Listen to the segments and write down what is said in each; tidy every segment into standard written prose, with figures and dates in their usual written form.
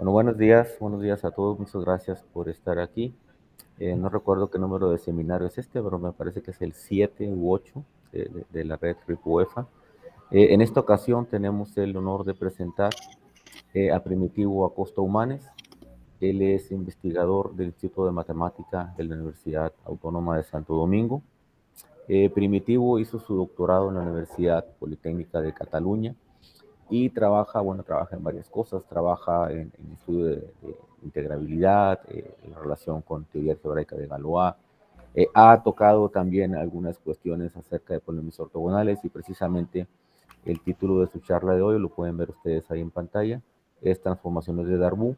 Bueno, buenos días a todos, muchas gracias por estar aquí. No recuerdo qué número de seminario es este, pero me parece que es el 7 u 8 de la red RIP UEFA. En esta ocasión tenemos el honor de presentar a Primitivo Acosta Humanes. Él es investigador del Instituto de Matemática de la Universidad Autónoma de Santo Domingo. Primitivo hizo su doctorado en la Universidad Politécnica de Cataluña y trabaja en varias cosas, trabaja en estudio de integrabilidad, en relación con teoría algebraica de Galois, ha tocado también algunas cuestiones acerca de polinomios ortogonales y precisamente el título de su charla de hoy, lo pueden ver ustedes ahí en pantalla, es Transformaciones de Darboux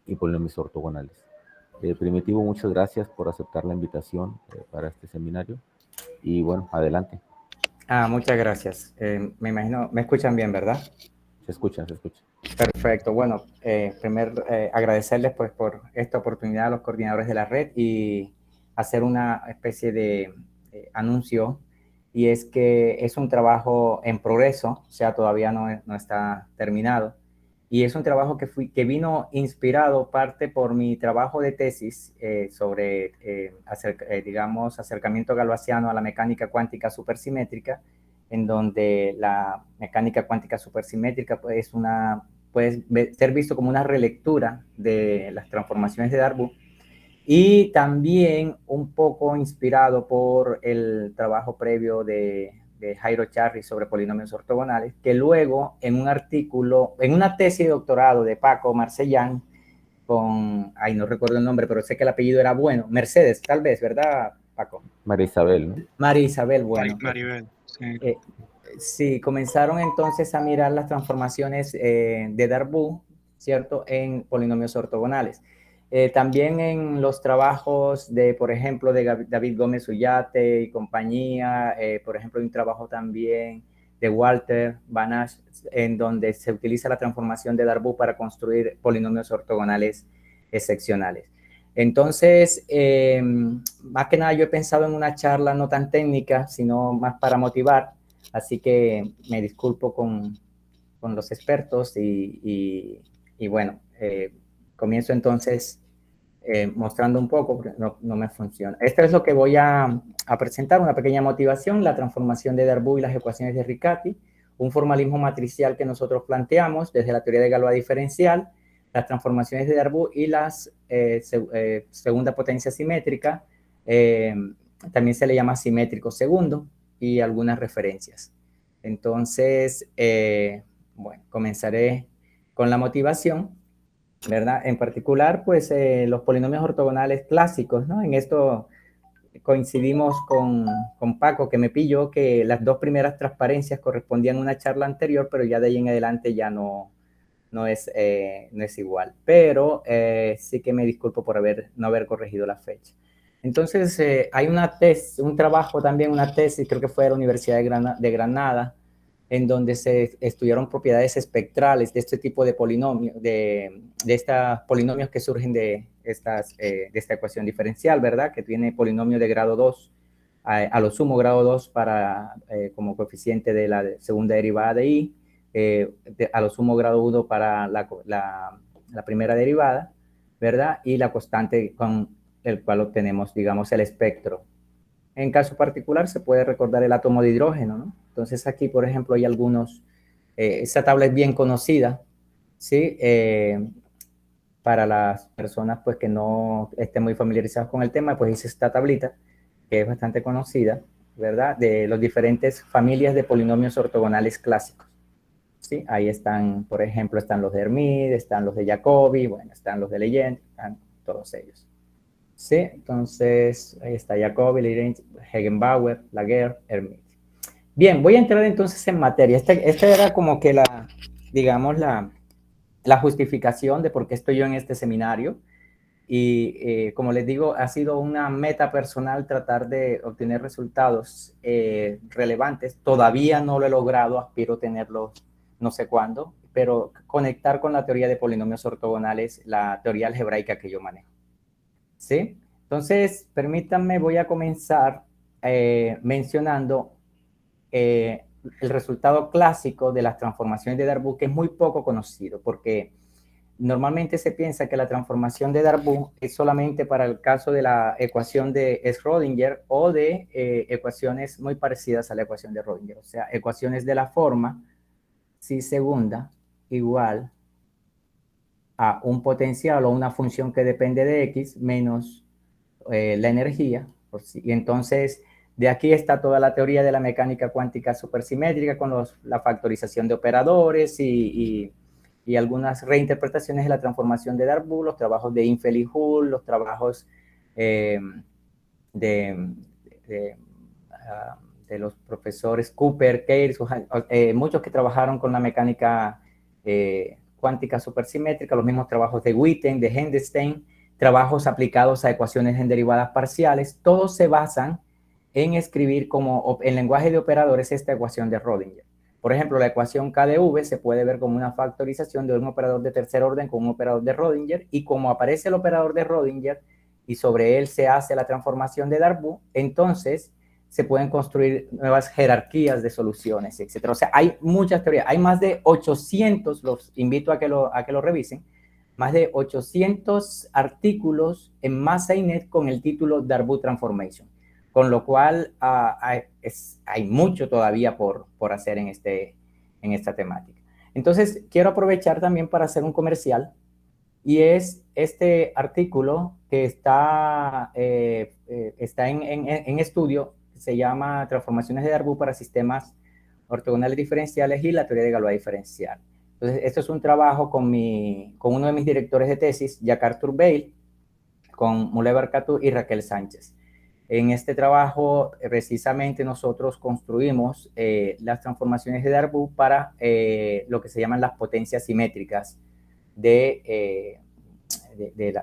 y polinomios ortogonales. Primitivo, muchas gracias por aceptar la invitación para este seminario y bueno, adelante. Muchas gracias. Me imagino, me escuchan bien, ¿verdad? Se escucha, se escucha. Perfecto. Bueno, primero agradecerles pues por esta oportunidad a los coordinadores de la red y hacer una especie de anuncio, y es que es un trabajo en progreso, o sea, todavía no está terminado, y es un trabajo que vino inspirado parte por mi trabajo de tesis sobre, digamos, acercamiento galoisiano a la mecánica cuántica supersimétrica, en donde la mecánica cuántica supersimétrica pues, puede ser visto como una relectura de las transformaciones de Darboux, y también un poco inspirado por el trabajo previo de Jairo Charri sobre polinomios ortogonales, que luego en un artículo, en una tesis de doctorado de Paco Marcellán, no recuerdo el nombre, pero sé que el apellido era bueno, Mercedes, tal vez, ¿verdad, Paco? María Isabel, ¿no? María Isabel, bueno. Maribel, sí. Sí, comenzaron entonces a mirar las transformaciones de Darboux, ¿cierto?, en polinomios ortogonales. También en los trabajos de, por ejemplo, de David Gómez Ullate y compañía, por ejemplo, hay un trabajo también de Walter Banach, en donde se utiliza la transformación de Darboux para construir polinomios ortogonales excepcionales. Entonces, más que nada yo he pensado en una charla no tan técnica, sino más para motivar. Así que me disculpo con los expertos y bueno, comienzo entonces mostrando un poco, porque no me funciona. Esto es lo que voy a presentar, una pequeña motivación, la transformación de Darboux y las ecuaciones de Riccati, un formalismo matricial que nosotros planteamos desde la teoría de Galois diferencial, las transformaciones de Darboux y las segunda potencia simétrica, también se le llama simétrico segundo, y algunas referencias. Entonces, bueno, comenzaré con la motivación, ¿verdad? En particular, pues los polinomios ortogonales clásicos, ¿no? En esto coincidimos con Paco, que me pilló que las dos primeras transparencias correspondían a una charla anterior, pero ya de ahí en adelante ya no es igual. Pero sí que me disculpo por no haber corregido la fecha. Entonces, hay un trabajo también, una tesis, creo que fue de la Universidad de Granada, en donde se estudiaron propiedades espectrales de este tipo de polinomios, de estos polinomios que surgen de esta ecuación diferencial, ¿verdad? Que tiene polinomio de grado 2, a lo sumo grado 2 como coeficiente de la segunda derivada de i, a lo sumo grado 1 para la primera derivada, ¿verdad? Y la constante con el cual obtenemos, digamos, el espectro. En caso particular se puede recordar el átomo de hidrógeno, ¿no? Entonces aquí, por ejemplo, hay algunos, esa tabla es bien conocida, ¿sí? Para las personas pues que no estén muy familiarizadas con el tema, pues hice esta tablita que es bastante conocida, ¿verdad? De las diferentes familias de polinomios ortogonales clásicos, ¿sí? Ahí están, por ejemplo, están los de Hermite, están los de Jacobi, bueno, están los de Legendre, están todos ellos. Sí, entonces ahí está Jacobi, Legendre, Hegenbauer, Laguerre, Hermite. Bien, voy a entrar entonces en materia. Esta era como que digamos, la justificación de por qué estoy yo en este seminario. Y como les digo, ha sido una meta personal tratar de obtener resultados relevantes. Todavía no lo he logrado, aspiro a tenerlos no sé cuándo, pero conectar con la teoría de polinomios ortogonales, la teoría algebraica que yo manejo. ¿Sí? Entonces, permítanme, voy a comenzar mencionando el resultado clásico de las transformaciones de Darboux, que es muy poco conocido, porque normalmente se piensa que la transformación de Darboux es solamente para el caso de la ecuación de Schrödinger o de ecuaciones muy parecidas a la ecuación de Schrödinger. O sea, ecuaciones de la forma psi segunda igual a un potencial o una función que depende de x menos la energía. Y entonces, de aquí está toda la teoría de la mecánica cuántica supersimétrica con la factorización de operadores y algunas reinterpretaciones de la transformación de Darboux, los trabajos de Infeld y Hull, los trabajos de, de, de los profesores Cooper, Keyres, muchos que trabajaron con la mecánica cuántica supersimétrica, los mismos trabajos de Witten, de Hindstein, trabajos aplicados a ecuaciones en derivadas parciales, todos se basan en escribir como en lenguaje de operadores esta ecuación de Schrödinger. Por ejemplo, la ecuación K de V se puede ver como una factorización de un operador de tercer orden con un operador de Schrödinger, y como aparece el operador de Schrödinger y sobre él se hace la transformación de Darboux, entonces se pueden construir nuevas jerarquías de soluciones, etc. O sea, hay muchas teorías, hay más de 800, los invito a que lo revisen, más de 800 artículos en Massainet con el título Darboux Transformation, con lo cual hay mucho todavía por hacer en esta temática. Entonces, quiero aprovechar también para hacer un comercial, y es este artículo que está en estudio, se llama Transformaciones de Darboux para sistemas ortogonales diferenciales y la teoría de Galois diferencial. Entonces, esto es un trabajo con uno de mis directores de tesis, Jacques Arthur Bail, con Muley Barkatu y Raquel Sánchez. En este trabajo, precisamente, nosotros construimos las transformaciones de Darboux para lo que se llaman las potencias simétricas de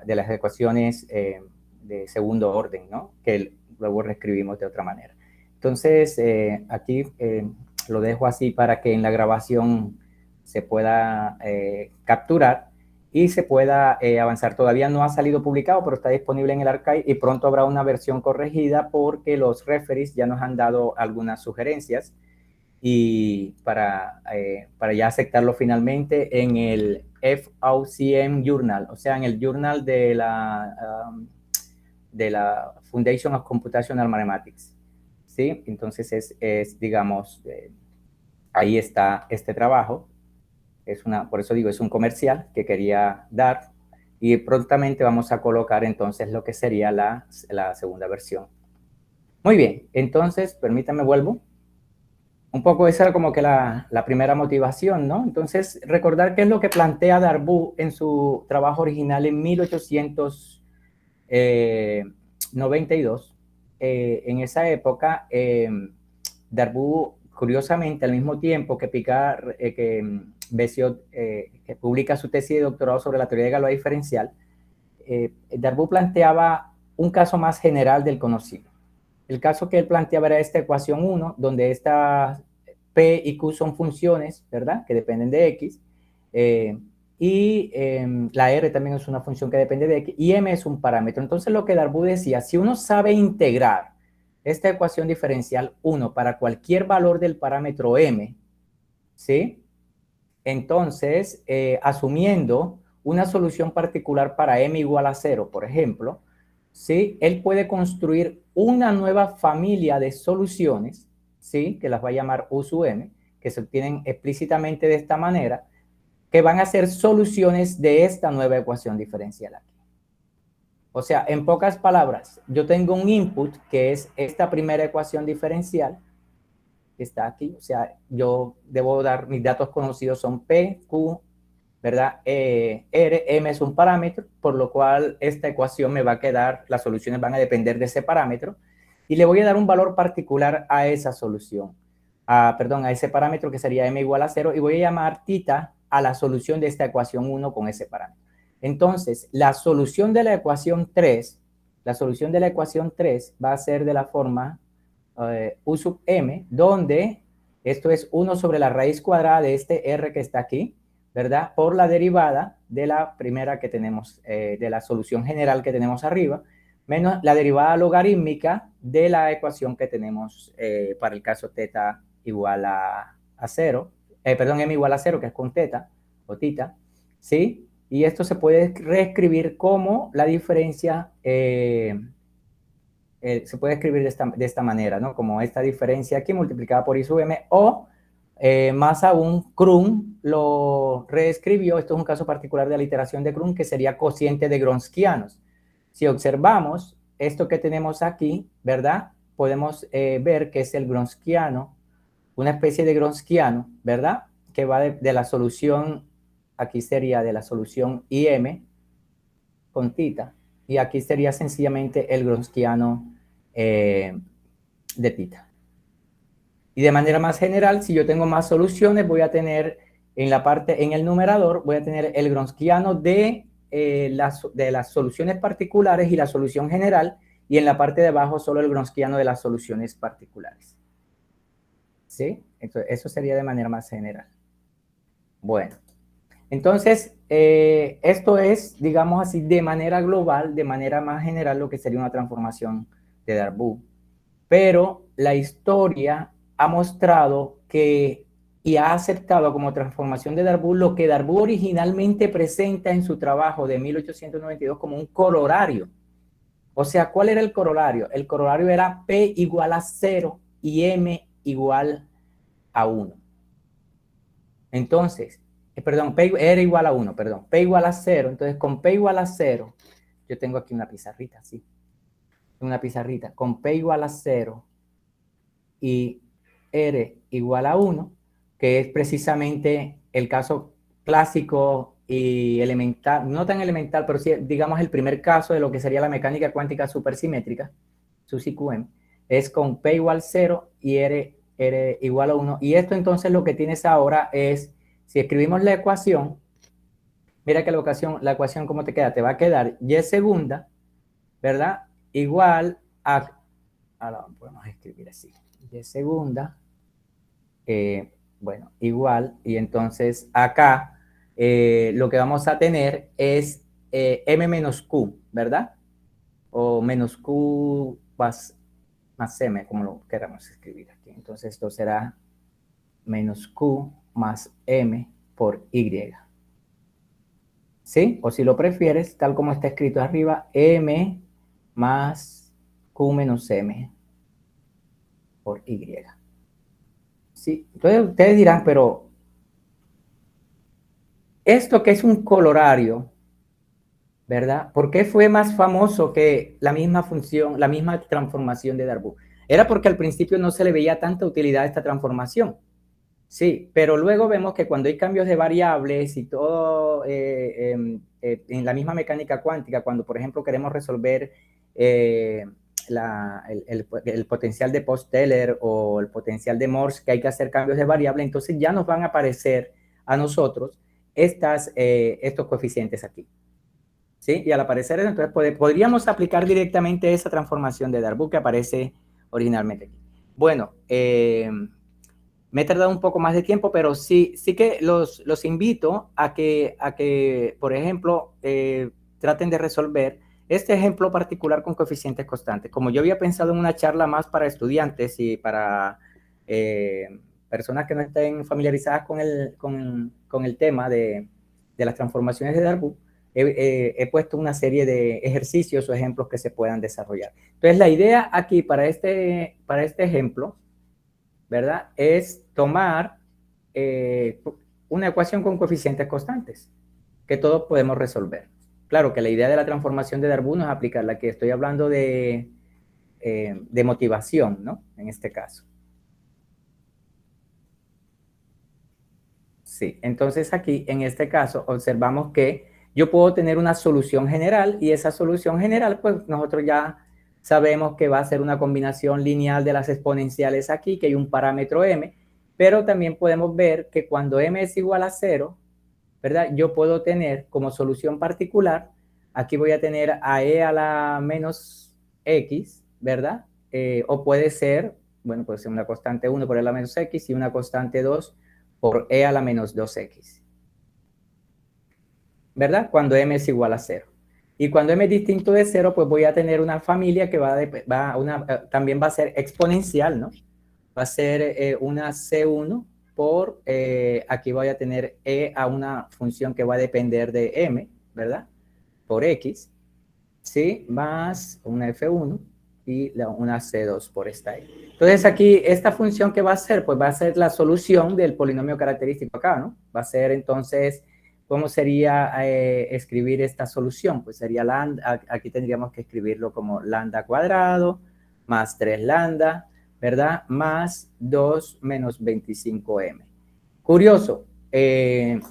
las ecuaciones de segundo orden, ¿no? Que luego reescribimos de otra manera. Entonces, aquí lo dejo así para que en la grabación se pueda capturar y se pueda avanzar. Todavía no ha salido publicado, pero está disponible en el archive y pronto habrá una versión corregida porque los referees ya nos han dado algunas sugerencias y para ya aceptarlo finalmente en el FOCM Journal, o sea, en el journal de la Foundation of Computational Mathematics, ¿sí? Entonces digamos, ahí está este trabajo, por eso digo, es un comercial que quería dar, y prontamente vamos a colocar entonces lo que sería la segunda versión. Muy bien, entonces, permítame, vuelvo. Un poco esa era como que la primera motivación, ¿no? Entonces, recordar qué es lo que plantea Darboux en su trabajo original en 1892. En esa época, Darboux, curiosamente, al mismo tiempo que Bessiot que publica su tesis de doctorado sobre la teoría de Galois diferencial, Darboux planteaba un caso más general del conocido. El caso que él planteaba era esta ecuación 1, donde estas P y Q son funciones, ¿verdad? Que dependen de X. La R también es una función que depende de X. Y M es un parámetro. Entonces, lo que Darboux decía, si uno sabe integrar esta ecuación diferencial 1 para cualquier valor del parámetro M, ¿sí? Entonces, asumiendo una solución particular para M igual a 0, por ejemplo, ¿sí? Él puede construir una nueva familia de soluciones, ¿sí? Que las va a llamar U sub M, que se obtienen explícitamente de esta manera, que van a ser soluciones de esta nueva ecuación diferencial aquí. O sea, en pocas palabras, yo tengo un input que es esta primera ecuación diferencial, que está aquí. O sea, yo debo dar, mis datos conocidos son P, Q, ¿verdad? R, M es un parámetro, por lo cual esta ecuación me va a quedar, las soluciones van a depender de ese parámetro, y le voy a dar un valor particular a esa solución, a ese parámetro que sería M igual a 0, y voy a llamar θ a la solución de esta ecuación 1 con ese parámetro. Entonces, la solución de la ecuación 3 va a ser de la forma U sub M, donde esto es 1 sobre la raíz cuadrada de este R que está aquí, ¿verdad? Por la derivada de la primera que tenemos, de la solución general que tenemos arriba, menos la derivada logarítmica de la ecuación que tenemos para el caso θ igual a 0, M igual a 0, que es con θ o θ, ¿sí? Y esto se puede reescribir como la diferencia, se puede escribir de esta manera, ¿no? Como esta diferencia aquí multiplicada por I sub m, o más aún, Krum lo reescribió, esto es un caso particular de la iteración de Krum, que sería cociente de Gronskianos. Si observamos esto que tenemos aquí, ¿verdad? Podemos ver que es el Gronskiano, una especie de Gronskiano, ¿verdad? Que va de la solución, aquí sería de la solución IM con tita, y aquí sería sencillamente el Gronskiano de tita. Y de manera más general, si yo tengo más soluciones, voy a tener en la parte, en el numerador, voy a tener el Gronskiano de las soluciones particulares y la solución general, y en la parte de abajo solo el Gronskiano de las soluciones particulares. ¿Sí? Entonces, eso sería de manera más general. Bueno, entonces, esto es, digamos así, de manera global, de manera más general, lo que sería una transformación de Darboux. Pero la historia ha mostrado que y ha aceptado como transformación de Darboux lo que Darboux originalmente presenta en su trabajo de 1892 como un corolario. O sea, ¿cuál era el corolario? El corolario era P igual a 0 y M igual a 1. Entonces, perdón, P era igual a 1, perdón, P igual a 0. Entonces, con P igual a 0, yo tengo aquí una pizarrita, sí. Una pizarrita. Con P igual a 0 y R igual a 1, que es precisamente el caso clásico y elemental, no tan elemental, pero sí, digamos, el primer caso de lo que sería la mecánica cuántica supersimétrica, su CQM, es con P igual a 0 y R igual a 1. Y esto entonces lo que tienes ahora es, si escribimos la ecuación, mira que la ecuación ¿cómo te queda? Te va a quedar Y segunda, ¿verdad? Igual a, ahora podemos escribir así, Y segunda, bueno, igual, y entonces acá lo que vamos a tener es M menos Q, ¿verdad? O menos Q más M, como lo queramos escribir aquí. Entonces esto será menos Q más M por Y. ¿Sí? O si lo prefieres, tal como está escrito arriba, M más Q menos M por Y. ¿Sí? Entonces ustedes dirán, pero esto que es un colorario, ¿verdad? ¿Por qué fue más famoso que la misma función, la misma transformación de Darboux? Era porque al principio no se le veía tanta utilidad a esta transformación. Sí, pero luego vemos que cuando hay cambios de variables y todo en la misma mecánica cuántica, cuando por ejemplo queremos resolver el potencial de Post-Teller o el potencial de Morse, que hay que hacer cambios de variable, entonces ya nos van a aparecer a nosotros estos coeficientes aquí. ¿Sí? Y al aparecer eso, entonces podríamos aplicar directamente esa transformación de Darboux que aparece originalmente aquí. Bueno, me he tardado un poco más de tiempo, pero sí que los invito a que por ejemplo, traten de resolver este ejemplo particular con coeficientes constantes. Como yo había pensado en una charla más para estudiantes y para personas que no estén familiarizadas con el tema de las transformaciones de Darboux, he puesto una serie de ejercicios o ejemplos que se puedan desarrollar. Entonces, la idea aquí para este ejemplo, ¿verdad? Es tomar una ecuación con coeficientes constantes que todos podemos resolver. Claro que la idea de la transformación de Darboux no es aplicarla aquí, estoy hablando de motivación, ¿no? En este caso. Sí, entonces aquí, en este caso, observamos que yo puedo tener una solución general y esa solución general, pues nosotros ya sabemos que va a ser una combinación lineal de las exponenciales aquí, que hay un parámetro m, pero también podemos ver que cuando m es igual a 0, ¿verdad? Yo puedo tener como solución particular, aquí voy a tener a e a la menos x, ¿verdad? O puede ser, bueno, puede ser una constante 1 por e a la menos x y una constante 2 por e a la menos 2x, ¿verdad? Cuando m es igual a 0. Y cuando m es distinto de 0, pues voy a tener una familia que también va a ser exponencial, ¿no? Va a ser una C1 por, aquí voy a tener e a una función que va a depender de m, ¿verdad? Por x, ¿sí? Más una f1 y una c2 por esta e. Entonces aquí, esta función que va a ser, pues va a ser la solución del polinomio característico acá, ¿no? Va a ser entonces, ¿cómo sería escribir esta solución? Pues sería lambda, aquí tendríamos que escribirlo como lambda cuadrado más 3 lambda, ¿verdad? Más 2 menos 25m. Curioso, en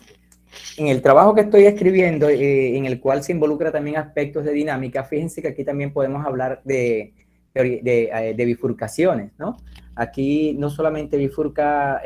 el trabajo que estoy escribiendo, en el cual se involucra también aspectos de dinámica, fíjense que aquí también podemos hablar de bifurcaciones, ¿no? Aquí no solamente bifurca,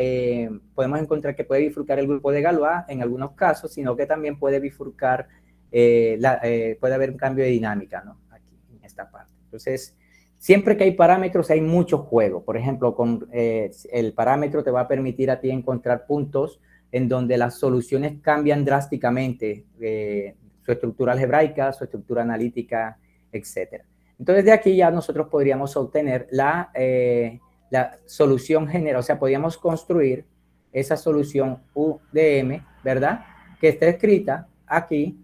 podemos encontrar que puede bifurcar el grupo de Galois en algunos casos, sino que también puede bifurcar, puede haber un cambio de dinámica, ¿no? Aquí, en esta parte. Entonces, siempre que hay parámetros, hay mucho juego. Por ejemplo, con el parámetro te va a permitir a ti encontrar puntos en donde las soluciones cambian drásticamente, su estructura algebraica, su estructura analítica, etc. Entonces, de aquí ya nosotros podríamos obtener la solución general, o sea, podríamos construir esa solución U de M, ¿verdad? Que está escrita aquí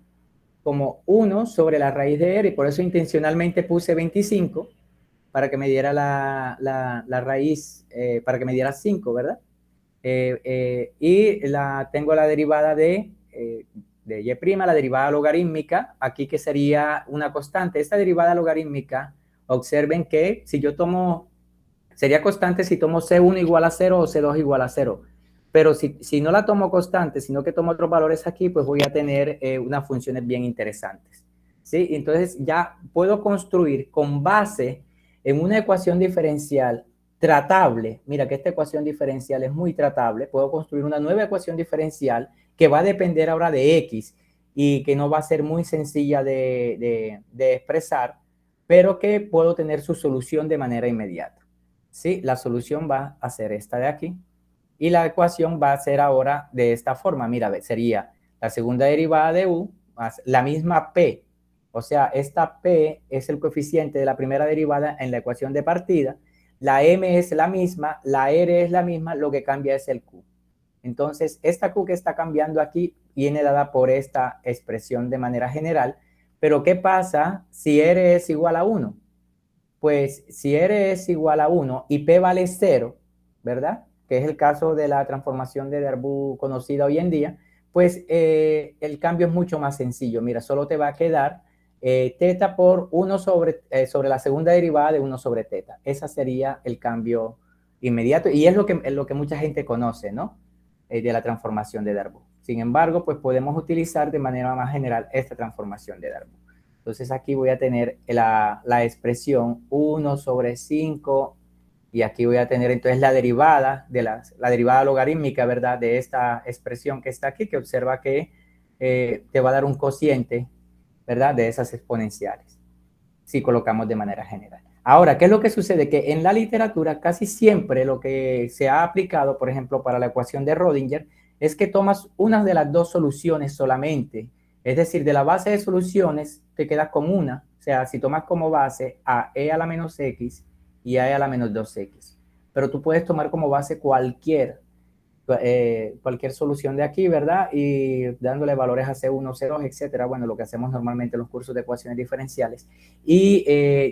como 1 sobre la raíz de R, y por eso intencionalmente puse 25 para que me diera la raíz, para que me diera 5, ¿verdad? Y tengo la derivada de y', la derivada logarítmica, aquí que sería una constante. Esta derivada logarítmica, observen que si yo tomo, sería constante si tomo C1 igual a 0 o C2 igual a 0. Pero si no la tomo constante, sino que tomo otros valores aquí, pues voy a tener unas funciones bien interesantes. ¿Sí? Entonces ya puedo construir con base en una ecuación diferencial tratable. Mira que esta ecuación diferencial es muy tratable. Puedo construir una nueva ecuación diferencial que va a depender ahora de x y que no va a ser muy sencilla de expresar, pero que puedo tener su solución de manera inmediata. ¿Sí? La solución va a ser esta de aquí y la ecuación va a ser ahora de esta forma. Mira, sería la segunda derivada de u más la misma p. O sea, esta p es el coeficiente de la primera derivada en la ecuación de partida. La m es la misma, la r es la misma, lo que cambia es el q. Entonces, esta q que está cambiando aquí viene dada por esta expresión de manera general. Pero, ¿qué pasa si r es igual a 1? Pues si r es igual a 1 y p vale 0, ¿verdad? Que es el caso de la transformación de Darboux conocida hoy en día, pues el cambio es mucho más sencillo. Mira, solo te va a quedar teta por 1 sobre la segunda derivada de 1 sobre teta. Ese sería el cambio inmediato y es lo que mucha gente conoce, ¿no? De la transformación de Darboux. Sin embargo, pues podemos utilizar de manera más general esta transformación de Darboux. Entonces aquí voy a tener la expresión 1 sobre 5 y aquí voy a tener entonces la derivada de la derivada logarítmica, ¿verdad? De esta expresión que está aquí, que observa que te va a dar un cociente, ¿verdad? De esas exponenciales, si colocamos de manera general. Ahora, ¿qué es lo que sucede? Que en la literatura casi siempre lo que se ha aplicado, por ejemplo, para la ecuación de Rödinger, es que tomas una de las dos soluciones solamente. Es decir, de la base de soluciones te quedas con una. O sea, si tomas como base a e a la menos x y a e a la menos 2x. Pero tú puedes tomar como base cualquier solución de aquí, ¿verdad? Y dándole valores a C1, C2, etcétera. Bueno, lo que hacemos normalmente en los cursos de ecuaciones diferenciales. Y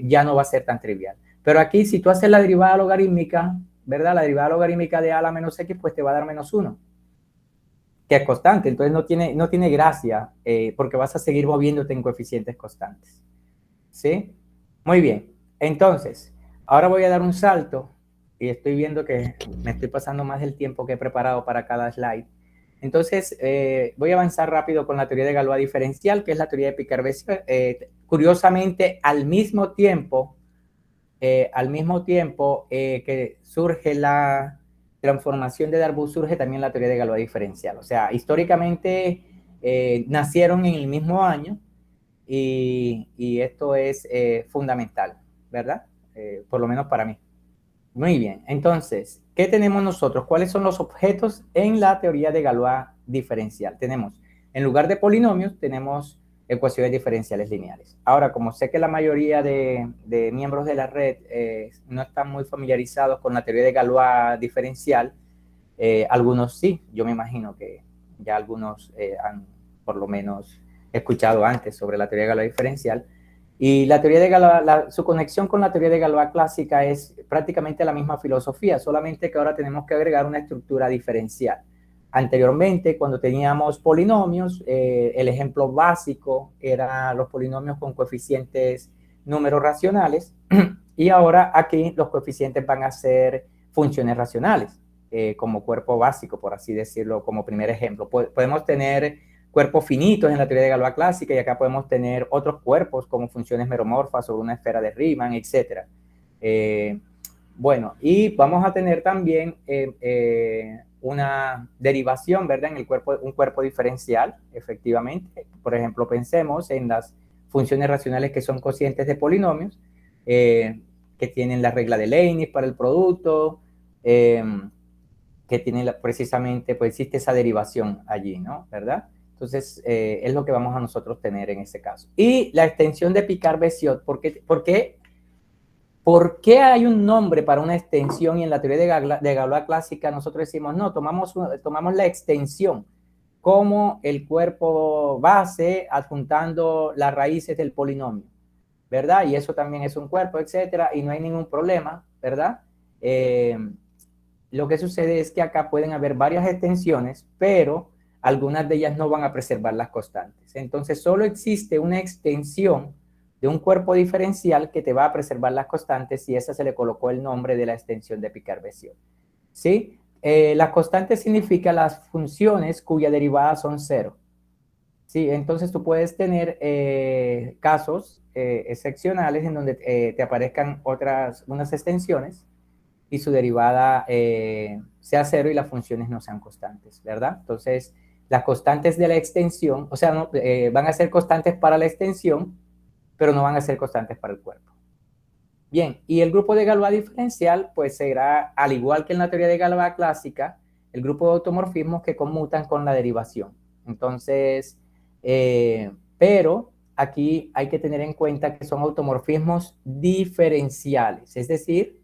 ya no va a ser tan trivial. Pero aquí, si tú haces la derivada logarítmica, ¿verdad? La derivada logarítmica de a la menos x, pues te va a dar menos 1, que es constante. Entonces no tiene gracia, porque vas a seguir moviéndote en coeficientes constantes. ¿Sí? Muy bien. Entonces, ahora voy a dar un salto y estoy viendo que me estoy pasando más del tiempo que he preparado para cada slide. Entonces, voy a avanzar rápido con la teoría de Galois diferencial, que es la teoría de Picard-Bessel. Curiosamente, al mismo tiempo que surge la transformación de Darboux, surge también la teoría de Galois diferencial. O sea, históricamente nacieron en el mismo año, y esto es fundamental, ¿verdad? Por lo menos para mí. Muy bien, entonces, ¿qué tenemos nosotros? ¿Cuáles son los objetos en la teoría de Galois diferencial? Tenemos, en lugar de polinomios, tenemos ecuaciones diferenciales lineales. Ahora, como sé que la mayoría de miembros de la red no están muy familiarizados con la teoría de Galois diferencial, Algunos sí, yo me imagino que ya algunos han por lo menos escuchado antes sobre la teoría de Galois diferencial. Y la teoría de Galois, su conexión con la teoría de Galois clásica es prácticamente la misma filosofía, solamente que ahora tenemos que agregar una estructura diferencial. Anteriormente, cuando teníamos polinomios, el ejemplo básico era los polinomios con coeficientes números racionales, y ahora aquí los coeficientes van a ser funciones racionales, como cuerpo básico, por así decirlo, como primer ejemplo. Podemos tener cuerpos finitos en la teoría de Galois clásica, y acá podemos tener otros cuerpos como funciones meromorfas sobre una esfera de Riemann, etc. Bueno, y vamos a tener también una derivación, ¿verdad? En el cuerpo, un cuerpo diferencial, efectivamente. Por ejemplo, pensemos en las funciones racionales que son cocientes de polinomios, que tienen la regla de Leibniz para el producto, que tienen precisamente, pues existe esa derivación allí, ¿no? ¿Verdad? Entonces, es lo que vamos a nosotros tener en ese caso. Y la extensión de Picard-Bessiot, ¿por qué hay un nombre para una extensión? Y en la teoría de Galois clásica nosotros decimos, no, tomamos la extensión como el cuerpo base adjuntando las raíces del polinomio, ¿verdad? Y eso también es un cuerpo, etcétera, y no hay ningún problema, ¿verdad? Lo que sucede es que acá pueden haber varias extensiones, pero algunas de ellas no van a preservar las constantes. Entonces, solo existe una extensión de un cuerpo diferencial que te va a preservar las constantes, y esa se le colocó el nombre de la extensión de Picard-Bessiot. ¿Sí? Las constantes significan las funciones cuya derivada son cero. Sí, entonces tú puedes tener casos excepcionales en donde te aparezcan unas extensiones y su derivada sea cero y las funciones no sean constantes, ¿verdad? Entonces, las constantes de la extensión, o sea, no, van a ser constantes para la extensión, pero no van a ser constantes para el cuerpo. Bien, y el grupo de Galois diferencial, pues será, al igual que en la teoría de Galois clásica, el grupo de automorfismos que conmutan con la derivación. Entonces, pero aquí hay que tener en cuenta que son automorfismos diferenciales, es decir,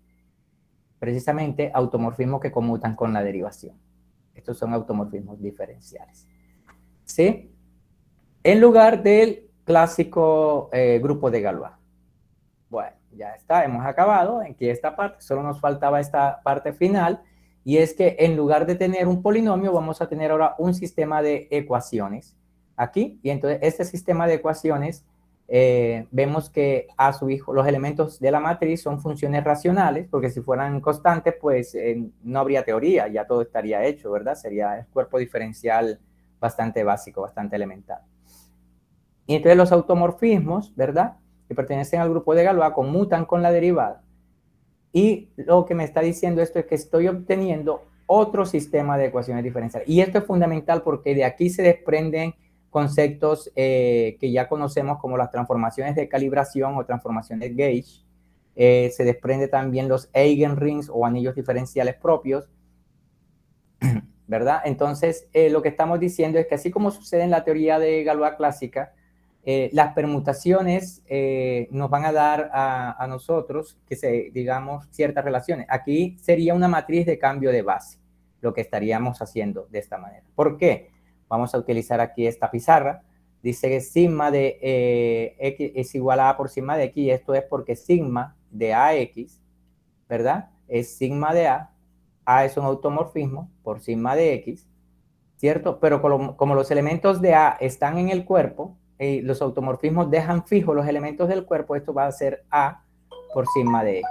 precisamente automorfismos que conmutan con la derivación. Estos son automorfismos diferenciales. ¿Sí? En lugar del clásico grupo de Galois. Bueno, ya está, hemos acabado aquí esta parte, solo nos faltaba esta parte final, y es que en lugar de tener un polinomio, vamos a tener ahora un sistema de ecuaciones aquí, y entonces este sistema de ecuaciones, vemos que a su hijo, los elementos de la matriz son funciones racionales, porque si fueran constantes, pues no habría teoría, ya todo estaría hecho, ¿verdad? Sería el cuerpo diferencial bastante básico, bastante elemental. Y entonces los automorfismos, ¿verdad?, que pertenecen al grupo de Galois conmutan con la derivada. Y lo que me está diciendo esto es que estoy obteniendo otro sistema de ecuaciones diferenciales. Y esto es fundamental porque de aquí se desprenden conceptos que ya conocemos como las transformaciones de calibración o transformaciones gauge. Se desprende también los Eigenrings o anillos diferenciales propios, ¿verdad? Entonces, lo que estamos diciendo es que así como sucede en la teoría de Galois clásica, las permutaciones nos van a dar a nosotros, digamos, ciertas relaciones. Aquí sería una matriz de cambio de base, lo que estaríamos haciendo de esta manera. ¿Por qué? Vamos a utilizar aquí esta pizarra. Dice que sigma de x es igual a por sigma de x, y esto es porque sigma de ax, ¿verdad?, es sigma de a. A es un automorfismo por sigma de x, ¿cierto? Pero como los elementos de A están en el cuerpo, los automorfismos dejan fijos los elementos del cuerpo, esto va a ser A por sigma de X.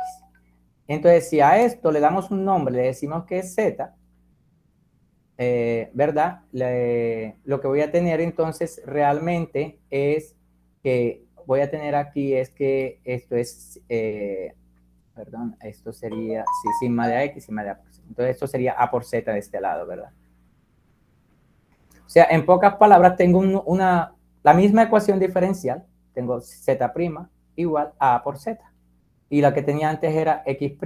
Entonces, si a esto le damos un nombre, le decimos que es Z, ¿verdad? Lo que voy a tener entonces realmente es que voy a tener aquí es que esto es, perdón, esto sería, sí, sigma de X, sigma de A por Z. Entonces, esto sería A por Z de este lado, ¿verdad? O sea, en pocas palabras, tengo la misma ecuación diferencial, tengo Z' igual a A por Z. Y la que tenía antes era X',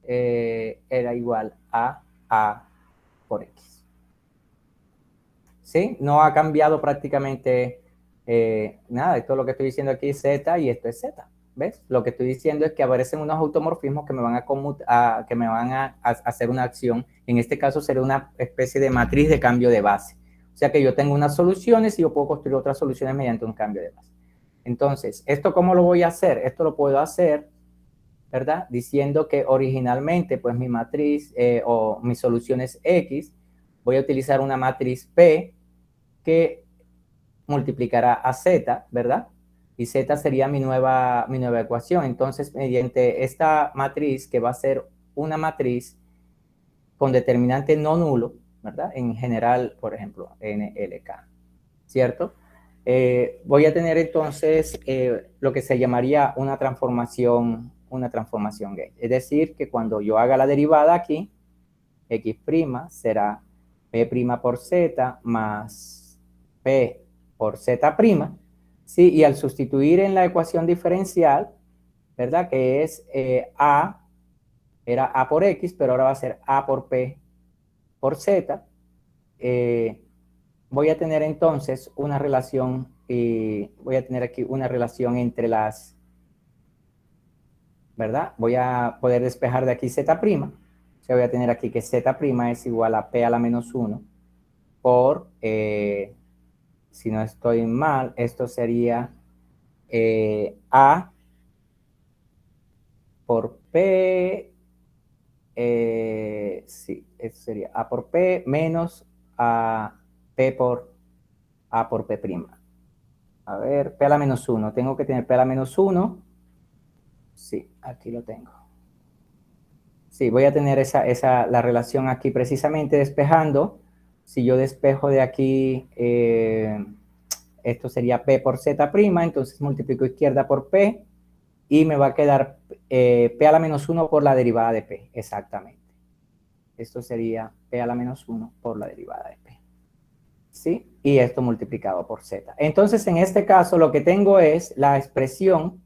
era igual a A por X. ¿Sí? No ha cambiado prácticamente nada. Esto es lo que estoy diciendo aquí, Z, y esto es Z. ¿ves? Lo que estoy diciendo es que aparecen unos automorfismos que me van a hacer una acción. En este caso sería una especie de matriz de cambio de base. O sea que yo tengo unas soluciones y yo puedo construir otras soluciones mediante un cambio de base. Entonces, ¿esto cómo lo voy a hacer? Esto lo puedo hacer, ¿verdad? Diciendo que originalmente, pues mi matriz o mi solución es X. Voy a utilizar una matriz P que multiplicará a Z, ¿verdad? Y Z sería mi nueva ecuación. Entonces, mediante esta matriz, que va a ser una matriz con determinante no nulo, ¿verdad? En general, por ejemplo, NLK, ¿cierto? Voy a tener entonces lo que se llamaría una transformación gauge. Es decir, que cuando yo haga la derivada aquí, X' será P' por Z más P por Z', ¿sí? Y al sustituir en la ecuación diferencial, ¿verdad? Que es A, era A por X, pero ahora va a ser A por P por Z. Voy a tener entonces una relación, voy a tener aquí una relación entre las, ¿verdad? Voy a poder despejar de aquí Z'. O sea, voy a tener aquí que Z' es igual a P a la menos 1 por, si no estoy mal, esto sería A por P, sí, esto sería A por P menos a P por A por P'. A ver, P a la menos 1, tengo que tener P a la menos 1, sí, aquí lo tengo. Sí, voy a tener la relación aquí precisamente despejando. Si yo despejo de aquí, esto sería P por Z', entonces multiplico izquierda por P y me va a quedar P a la menos 1 por la derivada de P, exactamente. Esto sería P a la menos 1 por la derivada de P. ¿Sí? Y esto multiplicado por Z. Entonces, en este caso, lo que tengo es la expresión,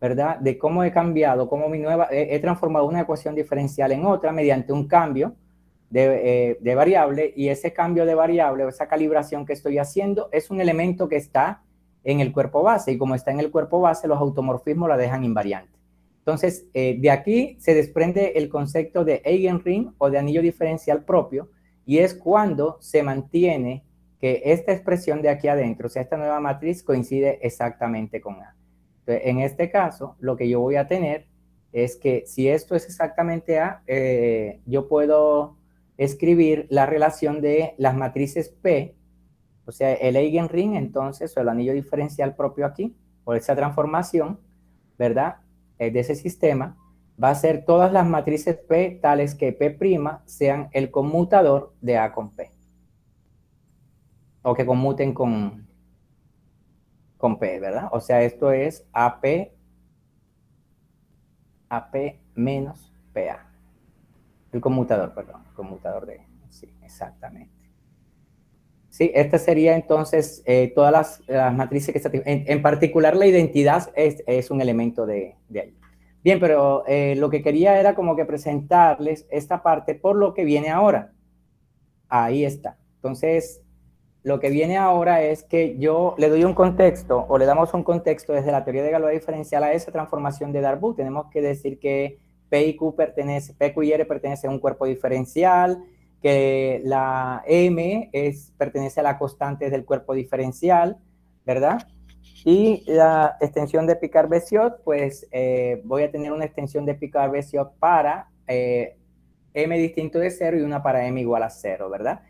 ¿verdad? De cómo he cambiado, cómo he transformado una ecuación diferencial en otra mediante un cambio de variable, y ese cambio de variable o esa calibración que estoy haciendo es un elemento que está en el cuerpo base, y como está en el cuerpo base, los automorfismos la dejan invariante. Entonces, de aquí se desprende el concepto de Eigenring o de anillo diferencial propio, y es cuando se mantiene que esta expresión de aquí adentro, o sea, esta nueva matriz coincide exactamente con A. Entonces, en este caso, lo que yo voy a tener es que si esto es exactamente A, yo puedo escribir la relación de las matrices P, o sea, el Eigenring, entonces, o el anillo diferencial propio aquí, por esa transformación, ¿verdad? De ese sistema, va a ser todas las matrices P tales que P' sean el conmutador de A con P. O que conmuten con P, ¿verdad? O sea, esto es AP menos PA. El conmutador, perdón, el conmutador de, sí, exactamente. Sí, esta sería entonces todas las matrices que se en particular la identidad es un elemento de ahí. Bien, pero lo que quería era como que presentarles esta parte por lo que viene ahora. Ahí está. Entonces, lo que viene ahora es que yo le doy un contexto, o le damos un contexto desde la teoría de Galois diferencial a esa transformación de Darboux. Tenemos que decir que P y R pertenecen a un cuerpo diferencial, que la M pertenece a la constante del cuerpo diferencial, ¿verdad? Y la extensión de Picard-Bessiot, pues voy a tener una extensión de Picard-Bessiot para M distinto de 0 y una para M igual a 0, ¿verdad?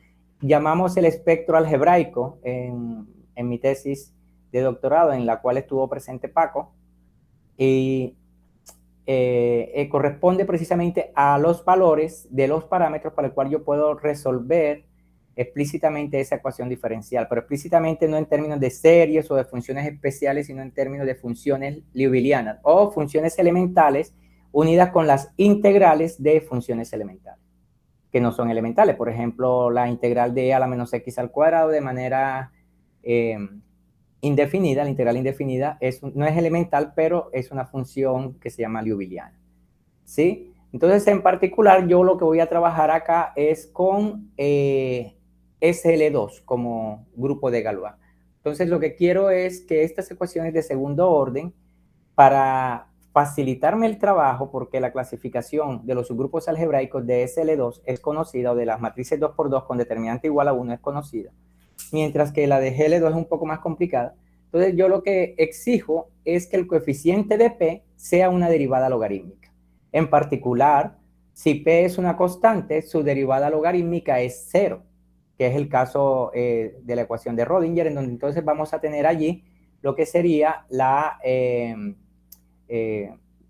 Llamamos el espectro algebraico en mi tesis de doctorado, en la cual estuvo presente Paco, y corresponde precisamente a los valores de los parámetros para el cual yo puedo resolver explícitamente esa ecuación diferencial, pero explícitamente no en términos de series o de funciones especiales, sino en términos de funciones liouvilleanas o funciones elementales unidas con las integrales de funciones elementales, que no son elementales. Por ejemplo, la integral de a la menos x al cuadrado de manera indefinida, la integral indefinida no es elemental, pero es una función que se llama liouvilleana, ¿sí? Entonces, en particular, yo lo que voy a trabajar acá es con SL2 como grupo de Galois. Entonces, lo que quiero es que estas ecuaciones de segundo orden para facilitarme el trabajo, porque la clasificación de los subgrupos algebraicos de SL2 es conocida, o de las matrices 2x2 con determinante igual a 1 es conocida, mientras que la de GL2 es un poco más complicada. Entonces yo lo que exijo es que el coeficiente de P sea una derivada logarítmica. En particular, si P es una constante, su derivada logarítmica es 0, que es el caso de la ecuación de Rödinger, en donde entonces vamos a tener allí lo que sería la,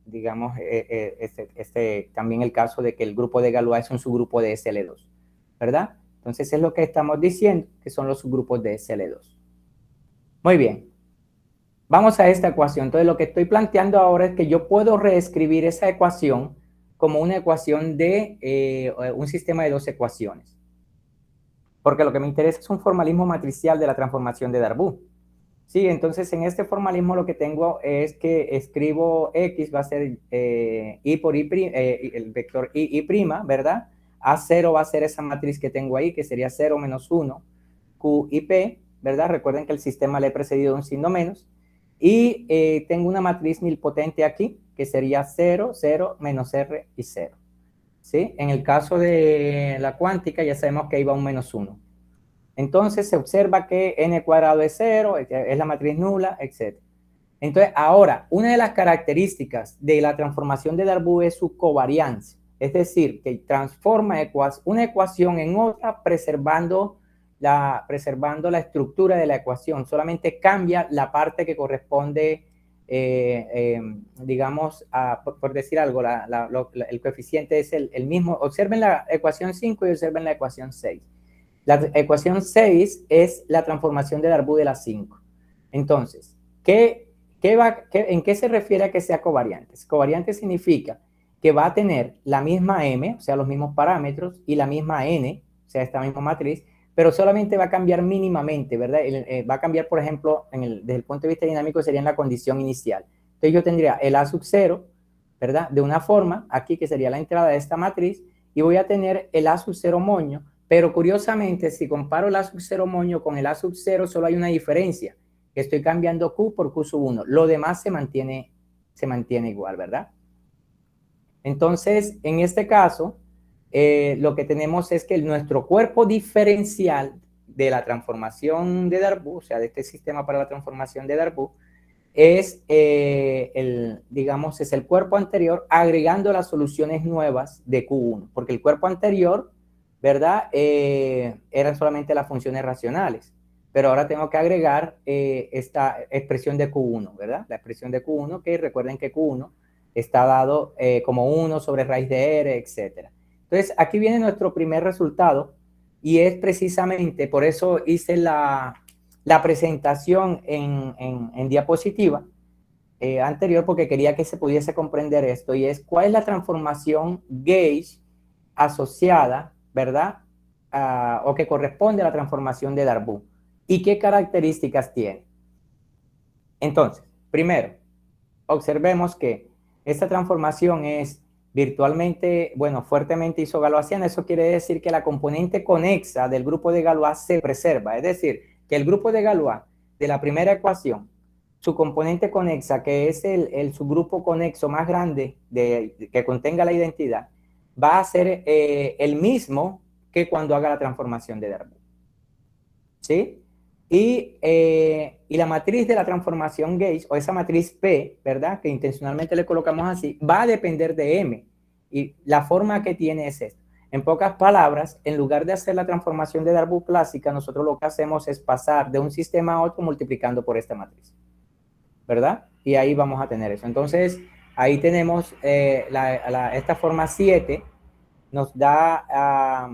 digamos, también el caso de que el grupo de Galois es un subgrupo de SL2, ¿verdad? Entonces es lo que estamos diciendo, que son los subgrupos de SL2. Muy bien. Vamos a esta ecuación. Entonces lo que estoy planteando ahora es que yo puedo reescribir esa ecuación como una ecuación de un sistema de dos ecuaciones. Porque lo que me interesa es un formalismo matricial de la transformación de Darboux. Sí, entonces en este formalismo lo que tengo es que escribo X va a ser I por I', el vector I', ¿verdad? A0 va a ser esa matriz que tengo ahí, que sería 0 menos 1, Q y P, ¿verdad? Recuerden que el sistema le he precedido un signo menos. Y tengo una matriz nilpotente aquí, que sería 0, 0, menos R y 0. ¿Sí? En el caso de la cuántica ya sabemos que iba un menos 1. Entonces se observa que n cuadrado es 0, es la matriz nula, etc. Entonces, ahora, una de las características de la transformación de Darboux es su covariancia. Es decir, que transforma una ecuación en otra preservando la estructura de la ecuación. Solamente cambia la parte que corresponde, digamos, por decir algo, el coeficiente es el mismo. Observen la ecuación 5 y observen la ecuación 6. La ecuación 6 es la transformación de Darboux de la 5. Entonces, ¿en qué se refiere a que sea covariante? Covariante significa que va a tener la misma M, o sea, los mismos parámetros, y la misma N, o sea, esta misma matriz, pero solamente va a cambiar mínimamente, ¿verdad? Va a cambiar, por ejemplo, desde el punto de vista dinámico, sería en la condición inicial. Entonces yo tendría el A sub 0, ¿verdad? De una forma, aquí que sería la entrada de esta matriz, y voy a tener el A sub 0 moño, pero curiosamente, si comparo el A sub 0 moño con el A sub 0, solo hay una diferencia, que estoy cambiando Q por Q sub 1. Lo demás se mantiene igual, ¿verdad? Entonces, en este caso, lo que tenemos es que nuestro cuerpo diferencial de la transformación de Darboux, o sea, de este sistema para la transformación de Darboux, es, digamos, es el cuerpo anterior agregando las soluciones nuevas de Q1, porque el cuerpo anterior, ¿verdad? Eran solamente las funciones racionales, pero ahora tengo que agregar esta expresión de Q1, ¿verdad? La expresión de Q1, que recuerden que Q1 está dado como 1 sobre raíz de R, etc. Entonces, aquí viene nuestro primer resultado, y es precisamente, por eso hice la presentación en diapositiva anterior, porque quería que se pudiese comprender esto, y es cuál es la transformación gauge asociada, ¿verdad? O que corresponde a la transformación de Darboux, y qué características tiene. Entonces, primero, observemos que esta transformación es virtualmente, bueno, fuertemente isogaloisiana. Eso quiere decir que la componente conexa del grupo de Galois se preserva, es decir, que el grupo de Galois de la primera ecuación, su componente conexa, que es el subgrupo conexo más grande que contenga la identidad, va a ser el mismo que cuando haga la transformación de Darboux. ¿Sí? Y la matriz de la transformación gauge, o esa matriz P, ¿verdad? Que intencionalmente le colocamos así, va a depender de M. Y la forma que tiene es esta. En pocas palabras, en lugar de hacer la transformación de Darboux clásica, nosotros lo que hacemos es pasar de un sistema a otro multiplicando por esta matriz, ¿verdad? Y ahí vamos a tener eso. Entonces, ahí tenemos esta forma 7, nos da,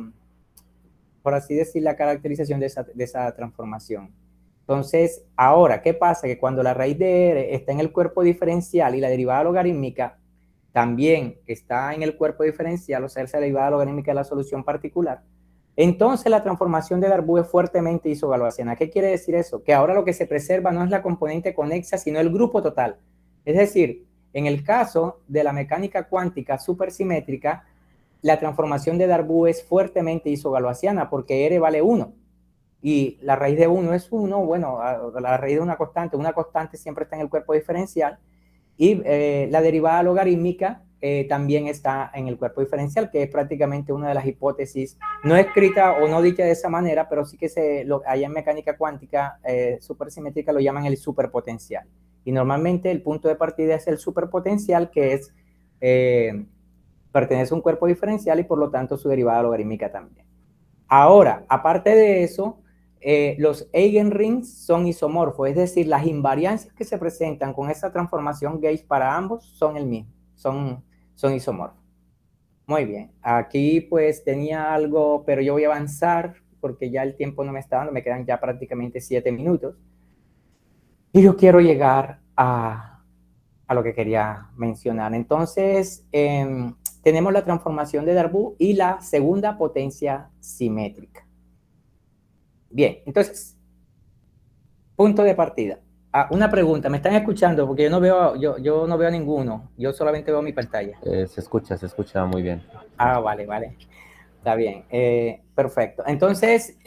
por así decir, la caracterización de esa transformación. Entonces, ahora, ¿qué pasa? Que cuando la raíz de R está en el cuerpo diferencial y la derivada logarítmica también está en el cuerpo diferencial, o sea, esa derivada logarítmica de la solución particular, entonces la transformación de Darboux es fuertemente isogaloisiana. ¿Qué quiere decir eso? Que ahora lo que se preserva no es la componente conexa, sino el grupo total. Es decir, en el caso de la mecánica cuántica supersimétrica, la transformación de Darboux es fuertemente isogaloisiana porque R vale 1 y la raíz de 1 es 1, bueno, la raíz de una constante siempre está en el cuerpo diferencial, Y la derivada logarítmica también está en el cuerpo diferencial, que es prácticamente una de las hipótesis, no escrita o no dicha de esa manera, pero sí que allá en mecánica cuántica supersimétrica lo llaman el superpotencial. Y normalmente el punto de partida es el superpotencial, que es, pertenece a un cuerpo diferencial y por lo tanto su derivada logarítmica también. Ahora, aparte de eso, los eigenrings son isomorfos, es decir, las invariancias que se presentan con esa transformación gauge para ambos son el mismo, son isomorfos. Muy bien, aquí pues tenía algo, pero yo voy a avanzar porque ya el tiempo no me está dando, me quedan ya prácticamente 7 minutos. Y yo quiero llegar a lo que quería mencionar. Entonces, tenemos la transformación de Darboux y la segunda potencia simétrica. Bien, entonces, punto de partida. Una pregunta, ¿me están escuchando? Porque yo no veo a ninguno, yo solamente veo mi pantalla. Se escucha muy bien. Vale, vale. Está bien, perfecto. Entonces,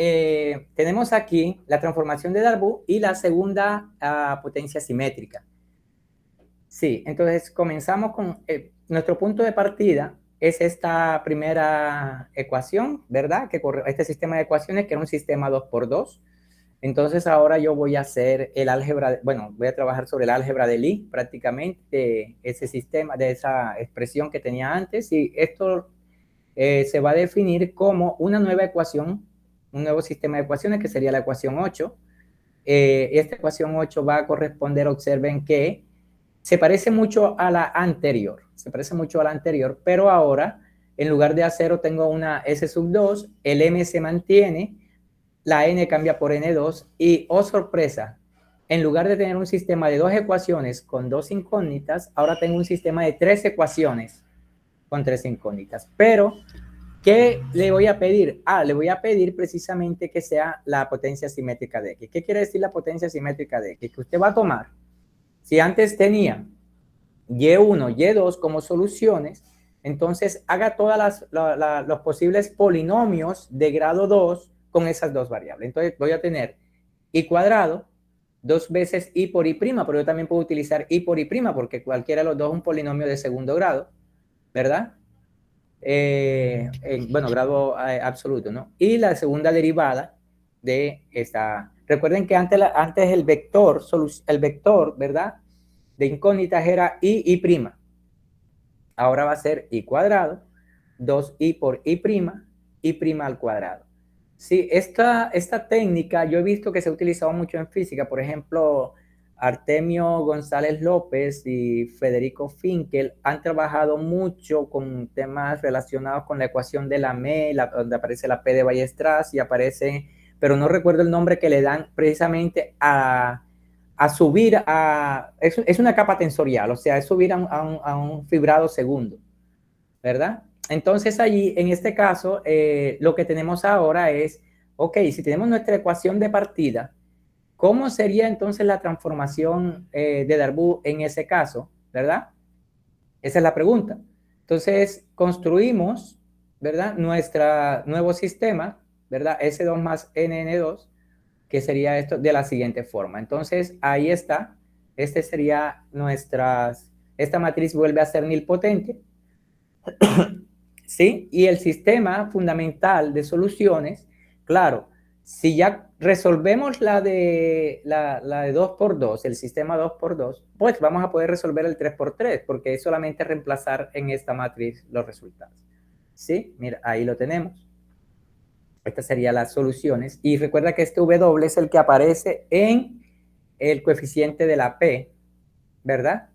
tenemos aquí la transformación de Darboux y la segunda potencia simétrica. Sí, entonces comenzamos con nuestro punto de partida es esta primera ecuación, ¿verdad? Que corre este sistema de ecuaciones que era un sistema 2×2. Entonces ahora yo voy a hacer el álgebra, bueno, voy a trabajar sobre el álgebra de Lie, prácticamente ese sistema, de esa expresión que tenía antes, y esto se va a definir como una nueva ecuación, un nuevo sistema de ecuaciones que sería la ecuación 8. Esta ecuación 8 va a corresponder, observen que se parece mucho a la anterior, pero ahora en lugar de A0 tengo una S2, el M se mantiene, la N cambia por N2 y, oh sorpresa, en lugar de tener un sistema de 2 ecuaciones con 2 incógnitas, ahora tengo un sistema de 3 ecuaciones con 3 incógnitas. Pero, ¿qué le voy a pedir? Le voy a pedir precisamente que sea la potencia simétrica de X. ¿Qué quiere decir la potencia simétrica de X? Que usted va a tomar, si antes tenía Y1, Y2 como soluciones, entonces haga todos los posibles polinomios de grado 2 con esas dos variables. Entonces voy a tener y cuadrado 2 veces y por y prima, pero yo también puedo utilizar y por y prima porque cualquiera de los dos es un polinomio de segundo grado, ¿verdad? Bueno, grado absoluto, ¿no? Y la segunda derivada de esta. Recuerden que antes el vector, ¿verdad? De incógnitas era y prima. Ahora va a ser y cuadrado, 2i por y prima al cuadrado. Sí, esta técnica yo he visto que se ha utilizado mucho en física. Por ejemplo, Artemio González López y Federico Finkel han trabajado mucho con temas relacionados con la ecuación de la M, donde aparece la P de Weierstrass y aparece, pero no recuerdo el nombre que le dan precisamente a subir es una capa tensorial, o sea, es subir a un fibrado segundo, ¿verdad? Entonces allí, en este caso, lo que tenemos ahora es, ok, si tenemos nuestra ecuación de partida, ¿cómo sería entonces la transformación de Darboux en ese caso, verdad? Esa es la pregunta. Entonces, construimos, ¿verdad? Nuestro nuevo sistema, ¿verdad? S2 más NN2, que sería esto de la siguiente forma. Entonces, ahí está. Este sería esta matriz vuelve a ser nilpotente, ¿sí? Y el sistema fundamental de soluciones, claro, si ya resolvemos la de 2×2, el sistema 2×2, pues vamos a poder resolver el 3×3, porque es solamente reemplazar en esta matriz los resultados. ¿Sí? Mira, ahí lo tenemos. Estas serían las soluciones. Y recuerda que este W es el que aparece en el coeficiente de la P, ¿verdad?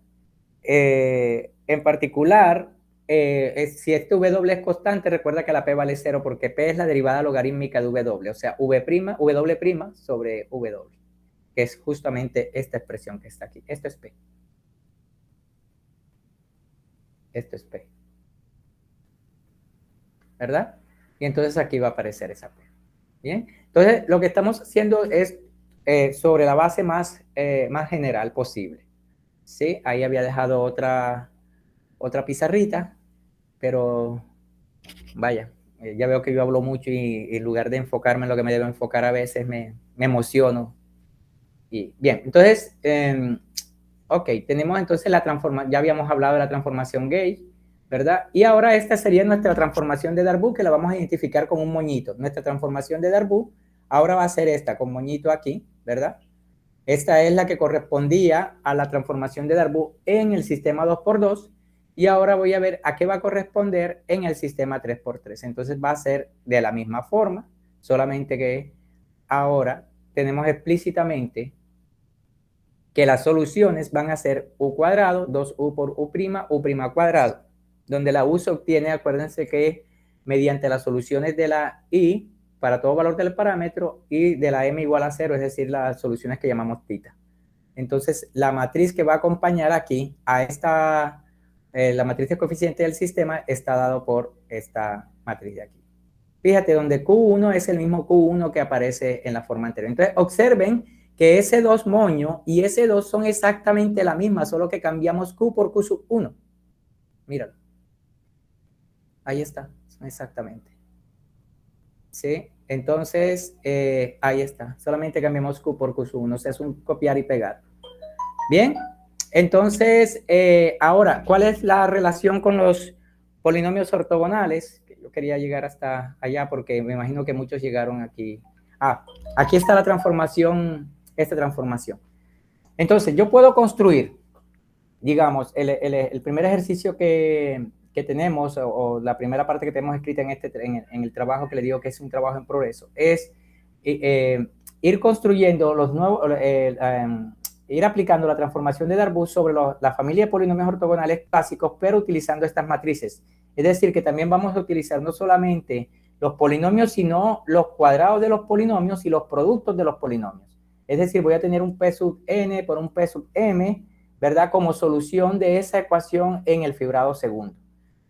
En particular, si este W es constante, recuerda que la P vale 0 porque P es la derivada logarítmica de W, o sea, W' sobre W, que es justamente esta expresión que está aquí. Esto es P. Esto es P. ¿Verdad? Y entonces aquí va a aparecer esa P. Bien, entonces lo que estamos haciendo es sobre la base más general posible. ¿Sí? Ahí había dejado otra pizarrita, pero vaya, ya veo que yo hablo mucho y en lugar de enfocarme en lo que me debo enfocar a veces me emociono. Y bien, entonces Ok, tenemos entonces la transformación, ya habíamos hablado de la transformación gauge, ¿verdad? Y ahora esta sería nuestra transformación de Darboux, que la vamos a identificar con un moñito. Nuestra transformación de Darboux ahora va a ser esta, con moñito aquí, ¿verdad? Esta es la que correspondía a la transformación de Darboux en el sistema 2x2, y ahora voy a ver a qué va a corresponder en el sistema 3x3. Entonces va a ser de la misma forma, solamente que ahora tenemos explícitamente que las soluciones van a ser u cuadrado, 2u por u' cuadrado, donde la u se obtiene, acuérdense que mediante las soluciones de la i para todo valor del parámetro y de la m igual a 0, es decir, las soluciones que llamamos tita. Entonces, la matriz que va a acompañar aquí a esta, la matriz de coeficiente del sistema está dado por esta matriz de aquí. Fíjate, donde Q1 es el mismo Q1 que aparece en la forma anterior. Entonces, observen que ese 2 moño y ese 2 son exactamente la misma, solo que cambiamos Q por Q sub 1. Míralo. Ahí está, exactamente. ¿Sí? Entonces, ahí está. Solamente cambiamos Q por Q sub 1. O sea, es un copiar y pegar. Bien. Entonces, ahora, ¿cuál es la relación con los polinomios ortogonales? Yo quería llegar hasta allá porque me imagino que muchos llegaron aquí. Ah, aquí está la transformación, esta transformación. Entonces, yo puedo construir, digamos, el primer ejercicio que tenemos, o la primera parte que tenemos escrita en el trabajo que le digo que es un trabajo en progreso, es ir construyendo los nuevos, ir aplicando la transformación de Darboux sobre la familia de polinomios ortogonales clásicos, pero utilizando estas matrices. Es decir, que también vamos a utilizar no solamente los polinomios, sino los cuadrados de los polinomios y los productos de los polinomios. Es decir, voy a tener un P sub n por un P sub m, ¿verdad? Como solución de esa ecuación en el fibrado segundo.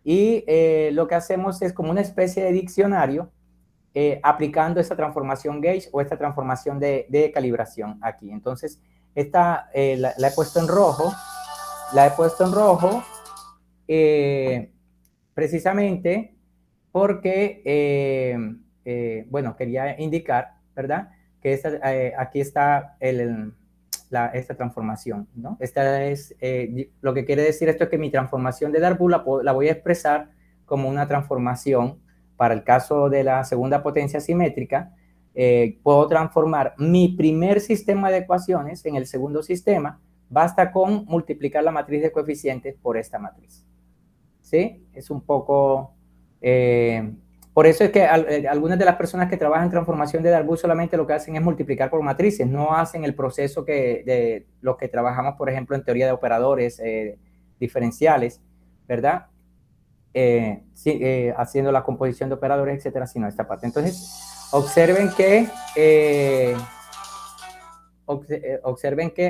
Y lo que hacemos es como una especie de diccionario aplicando esta transformación gauge o esta transformación de calibración aquí. Entonces, esta la he puesto en rojo. La he puesto en rojo precisamente porque, bueno, quería indicar, ¿verdad? Que aquí está esta transformación, ¿no? Esta es, lo que quiere decir esto es que mi transformación de Darboux la voy a expresar como una transformación para el caso de la segunda potencia simétrica. Puedo transformar mi primer sistema de ecuaciones en el segundo sistema, basta con multiplicar la matriz de coeficientes por esta matriz. ¿Sí? Es un poco... por eso es que algunas de las personas que trabajan en transformación de Darboux solamente lo que hacen es multiplicar por matrices, no hacen el proceso de los que trabajamos, por ejemplo, en teoría de operadores diferenciales, ¿verdad? Sí, haciendo la composición de operadores, etcétera, sino esta parte. Entonces, observen que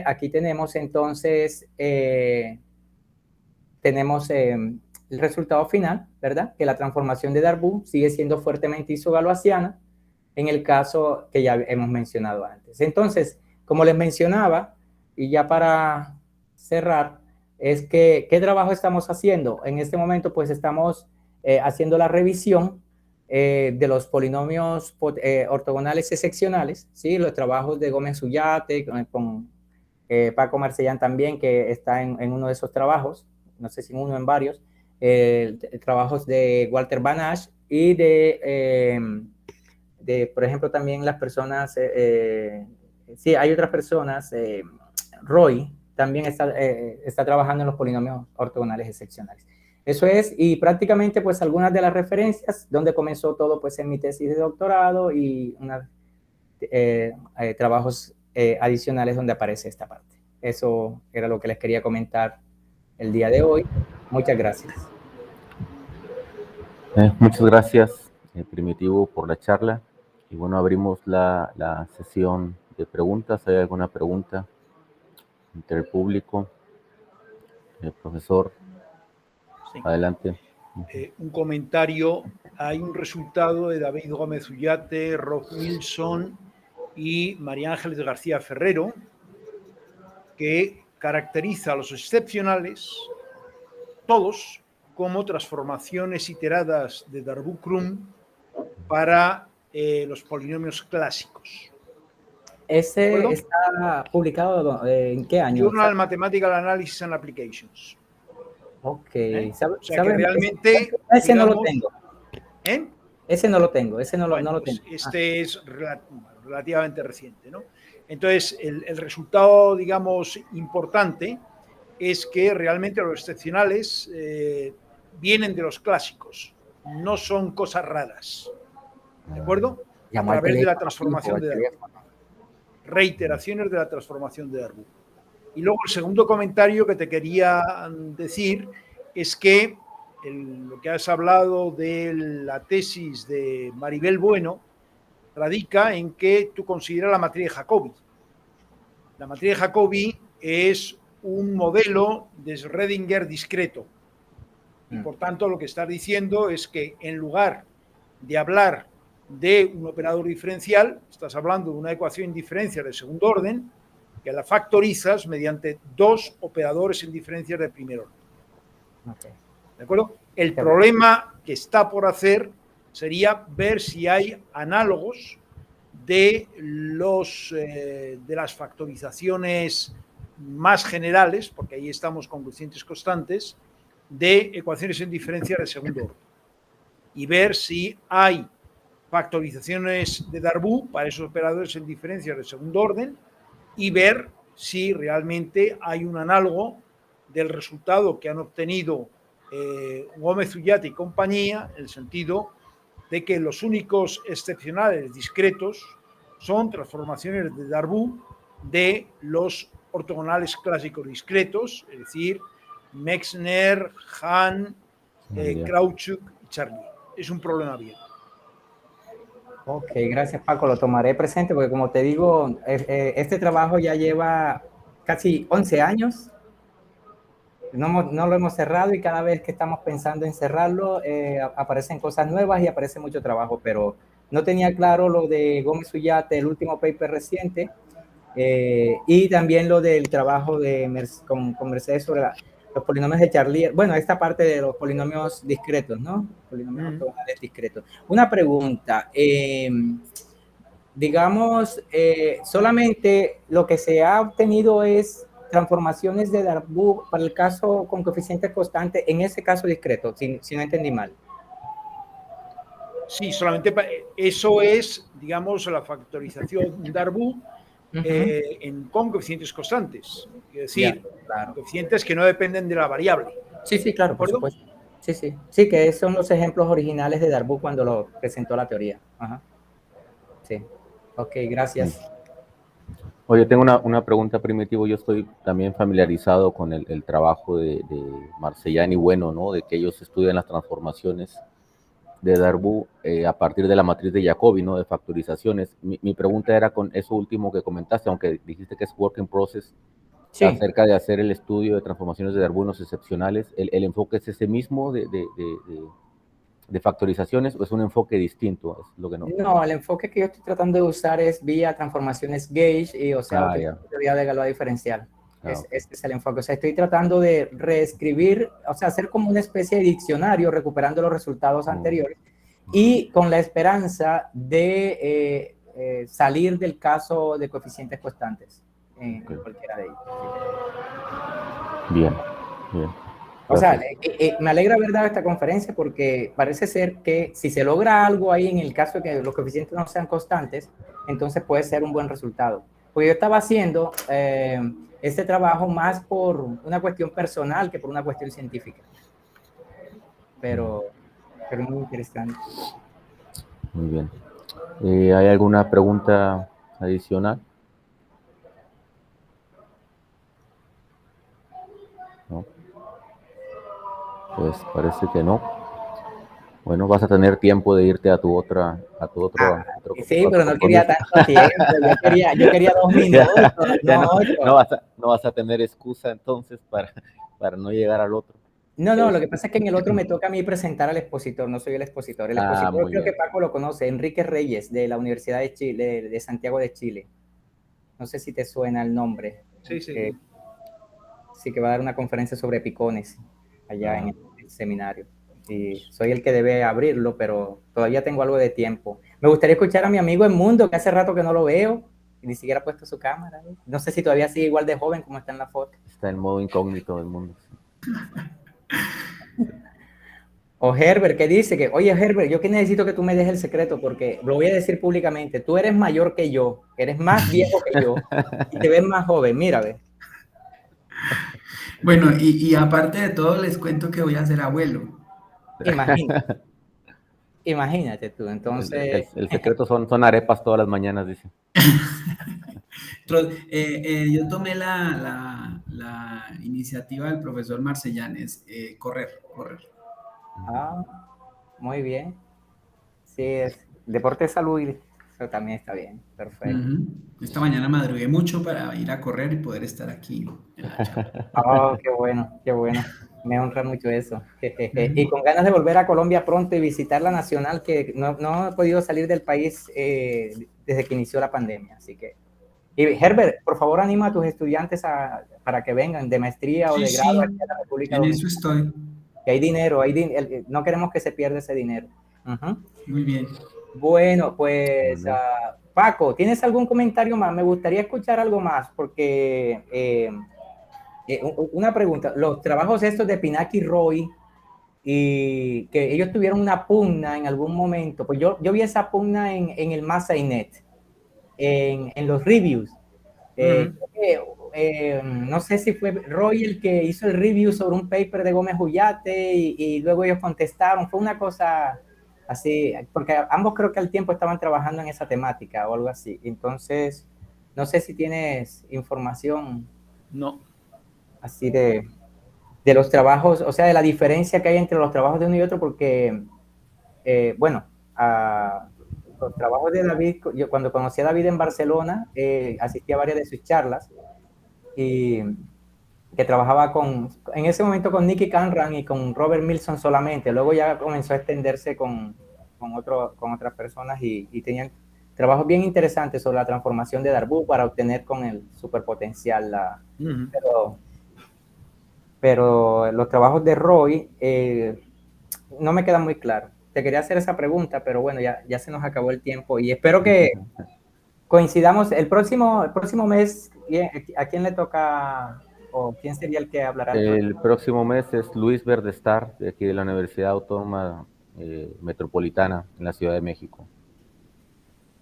aquí tenemos entonces, tenemos el resultado final, ¿verdad? Que la transformación de Darboux sigue siendo fuertemente isogaloisiana en el caso que ya hemos mencionado antes. Entonces, como les mencionaba, y ya para cerrar, es que, ¿qué trabajo estamos haciendo? En este momento, pues estamos haciendo la revisión de los polinomios ortogonales excepcionales, ¿sí? Los trabajos de Gómez Ullate, con Paco Marcellán también, que está en uno de esos trabajos, no sé si en uno o en varios, trabajos de Walter Banach y por ejemplo, también las personas, sí, hay otras personas, Roy también está trabajando en los polinomios ortogonales excepcionales. Eso es, y prácticamente pues algunas de las referencias donde comenzó todo pues en mi tesis de doctorado y trabajos adicionales donde aparece esta parte. Eso era lo que les quería comentar el día de hoy. Muchas gracias. Muchas gracias, Primitivo, por la charla. Y bueno, abrimos la sesión de preguntas. ¿Hay alguna pregunta entre el público? Profesor, sí. Adelante. Un comentario. Hay un resultado de David Gómez Ullate, Rob Wilson y María Ángeles García Ferrero que caracteriza a los excepcionales, todos, como transformaciones iteradas de Darboux-Krum para los polinomios clásicos. ¿Ese está publicado en qué año? Journal Mathematical Analysis and Applications. Ok. O sea que realmente, ese digamos, no lo tengo. Ese no lo tengo, ese no, bueno, no lo pues tengo. este es relativamente reciente, ¿no? Entonces, el resultado, digamos, importante es que realmente los excepcionales vienen de los clásicos, no son cosas raras, ¿de acuerdo? A Llamó al través de la teléfono, transformación al de Darboux. teléfono. Reiteraciones de la transformación de Darboux. Y luego el segundo comentario que te quería decir es que lo que has hablado de la tesis de Maribel Bueno radica en que tú consideras la matriz de Jacobi. La matriz de Jacobi es un modelo de Schrödinger discreto. Y por tanto lo que estás diciendo es que en lugar de hablar de un operador diferencial, estás hablando de una ecuación diferencial de segundo orden, que la factorizas mediante dos operadores en diferencias de primer orden. Okay. ¿De acuerdo? El problema que está por hacer sería ver si hay análogos de las factorizaciones más generales, porque ahí estamos con coeficientes constantes, de ecuaciones en diferencia de segundo orden. Y ver si hay factorizaciones de Darboux para esos operadores en diferencia de segundo orden y ver si realmente hay un análogo del resultado que han obtenido Gómez Ullate y compañía, en el sentido de que los únicos excepcionales discretos son transformaciones de Darboux de los ortogonales clásicos discretos, es decir, Mexner, Hahn, Krautchuk y Charlier. Es un problema bien. Ok, gracias Paco, lo tomaré presente porque como te digo, este trabajo ya lleva casi 11 años, no lo hemos cerrado y cada vez que estamos pensando en cerrarlo aparecen cosas nuevas y aparece mucho trabajo, pero no tenía claro lo de Gómez Ullate, el último paper reciente, y también lo del trabajo con Mercedes sobre los polinomios de Charlier, bueno, esta parte de los polinomios discretos, ¿no? Polinomios ortogonales discretos. Una pregunta, digamos, solamente lo que se ha obtenido es transformaciones de Darboux para el caso con coeficiente constante, en ese caso discreto, si no entendí mal. Sí, solamente eso es, digamos, la factorización Darboux con coeficientes constantes. Es decir, claro, coeficientes que no dependen de la variable. Sí, sí, claro, por supuesto. Sí, sí. Sí, que son los ejemplos originales de Darboux cuando lo presentó la teoría. Ajá. Sí. Ok, gracias. Oye, tengo una pregunta, Primitivo. Yo estoy también familiarizado con el trabajo de Marcellán y Bueno, ¿no? De que ellos estudian las transformaciones de Darboux a partir de la matriz de Jacobi, ¿no? De factorizaciones. Mi pregunta era con eso último que comentaste, aunque dijiste que es work in process, sí, acerca de hacer el estudio de transformaciones de Darboux en los excepcionales. ¿El enfoque es ese mismo de factorizaciones o es un enfoque distinto? Es lo que no, el enfoque que yo estoy tratando de usar es vía transformaciones gauge y, o sea, teoría de Galois diferencial. Este es el enfoque. O sea, estoy tratando de reescribir, o sea, hacer como una especie de diccionario recuperando los resultados anteriores y con la esperanza de salir del caso de coeficientes constantes en cualquiera de ellos. Bien, bien. O sea, me alegra haber dado esta conferencia porque parece ser que si se logra algo ahí en el caso de que los coeficientes no sean constantes, entonces puede ser un buen resultado. Porque yo estaba haciendo este trabajo más por una cuestión personal que por una cuestión científica. Pero muy interesante. Muy bien. ¿Hay alguna pregunta adicional? ¿No? Pues parece que no. Bueno, vas a tener tiempo de irte a tu otro sí, pero no quería tanto tiempo. Yo quería 2 minutos. No vas a tener excusa entonces para no llegar al otro. No, lo que pasa es que en el otro me toca a mí presentar al expositor, no soy el expositor. El expositor creo que Paco lo conoce, Enrique Reyes, de la Universidad de Chile, de Santiago de Chile. No sé si te suena el nombre. Sí. Sí, que va a dar una conferencia sobre picones allá en el seminario. Y soy el que debe abrirlo, pero todavía tengo algo de tiempo. Me gustaría escuchar a mi amigo Edmundo, que hace rato que no lo veo. ni siquiera ha puesto su cámara. No sé si todavía sigue igual de joven como está en la foto. Está en modo incógnito del mundo. O Herbert, que dice que, oye Herbert, yo que necesito que tú me dejes el secreto porque lo voy a decir públicamente, tú eres mayor que yo, eres más viejo que yo y te ves más joven, mira, ve. Bueno, y aparte de todo, les cuento que voy a ser abuelo. Imagínate. Imagínate tú, entonces... El secreto son arepas todas las mañanas, dice. Yo tomé la iniciativa del profesor Marcellanes, correr. Ah, muy bien. Sí, es deporte de salud y eso también está bien, perfecto. Esta mañana madrugué mucho para ir a correr y poder estar aquí en la charla. Oh, qué bueno. Me honra mucho eso. Y con ganas de volver a Colombia pronto y visitar la Nacional, que no he podido salir del país desde que inició la pandemia. Así que, y Herbert, por favor anima a tus estudiantes para que vengan de maestría o de grado aquí a la República Dominicana. En Dominicana. eso estoy. Que hay dinero, no queremos que se pierda ese dinero. Muy bien. Bueno, pues Paco, ¿tienes algún comentario más? Me gustaría escuchar algo más porque una pregunta, los trabajos estos de Pinaki y Roy y que ellos tuvieron una pugna en algún momento, pues yo vi esa pugna en el Masainet, en los reviews. No sé si fue Roy el que hizo el review sobre un paper de Gómez Ullate y luego ellos contestaron, fue una cosa así, porque ambos creo que al tiempo estaban trabajando en esa temática o algo así. Entonces, no sé si tienes información. No. Así de los trabajos, o sea, de la diferencia que hay entre los trabajos de uno y otro, porque, los trabajos de David, yo cuando conocí a David en Barcelona, asistí a varias de sus charlas y que trabajaba en ese momento con Nicky Canran y con Robert Milson solamente, luego ya comenzó a extenderse con otras personas y tenían trabajos bien interesantes sobre la transformación de Darboux para obtener con el superpotencial, pero los trabajos de Roy no me quedan muy claros. Te quería hacer esa pregunta, pero bueno, ya se nos acabó el tiempo y espero que coincidamos el próximo mes. ¿A quién le toca o quién sería el que hablará? El próximo mes es Luis Verdestar, de aquí de la Universidad Autónoma Metropolitana, en la Ciudad de México.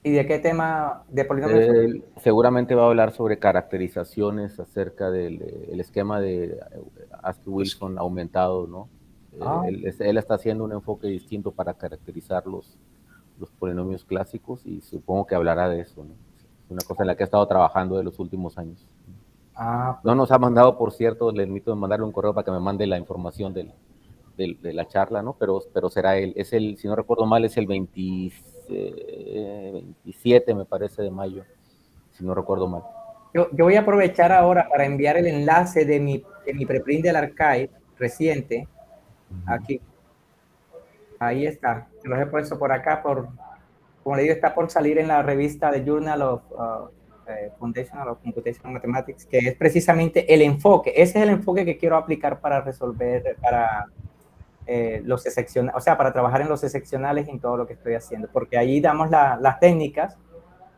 ¿Y de qué tema de polinomios? Seguramente va a hablar sobre caracterizaciones acerca del esquema de Askew-Wilson aumentado, ¿no? Él está haciendo un enfoque distinto para caracterizar los polinomios clásicos y supongo que hablará de eso, ¿no? Es una cosa en la que ha estado trabajando de los últimos años. Pues. No nos ha mandado, por cierto, le invito a mandarle un correo para que me mande la información de la charla, ¿no? Pero será él, si no recuerdo mal, es el 27, me parece, de mayo, si no recuerdo mal. Yo voy a aprovechar ahora para enviar el enlace de mi preprint del archive reciente. Aquí. Ahí está. Los he puesto por acá, como le digo, está por salir en la revista de Journal of Foundational of Computational Mathematics, que es precisamente el enfoque. Ese es el enfoque que quiero aplicar para resolver, los excepcionales, o sea, para trabajar en los excepcionales y en todo lo que estoy haciendo, porque ahí damos las técnicas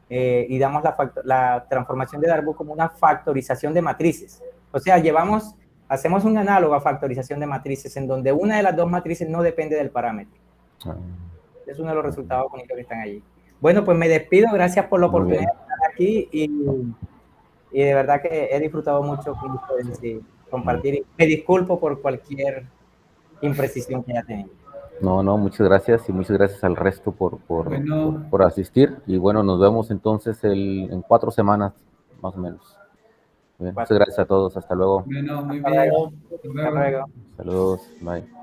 y damos la transformación de Darboux como una factorización de matrices. O sea, hacemos un análogo a factorización de matrices en donde una de las dos matrices no depende del parámetro. Es uno de los resultados bonitos que están allí. Bueno, pues me despido. Gracias por la oportunidad de estar aquí y de verdad que he disfrutado mucho con ustedes y compartir. Me disculpo por cualquier imprecisión que haya tenido. No, muchas gracias y muchas gracias al resto por asistir. Y bueno, nos vemos entonces en 4 semanas, más o menos. Bien, muchas gracias a todos. Hasta luego. Bueno, muy bien. Hasta luego. Saludos. Bye.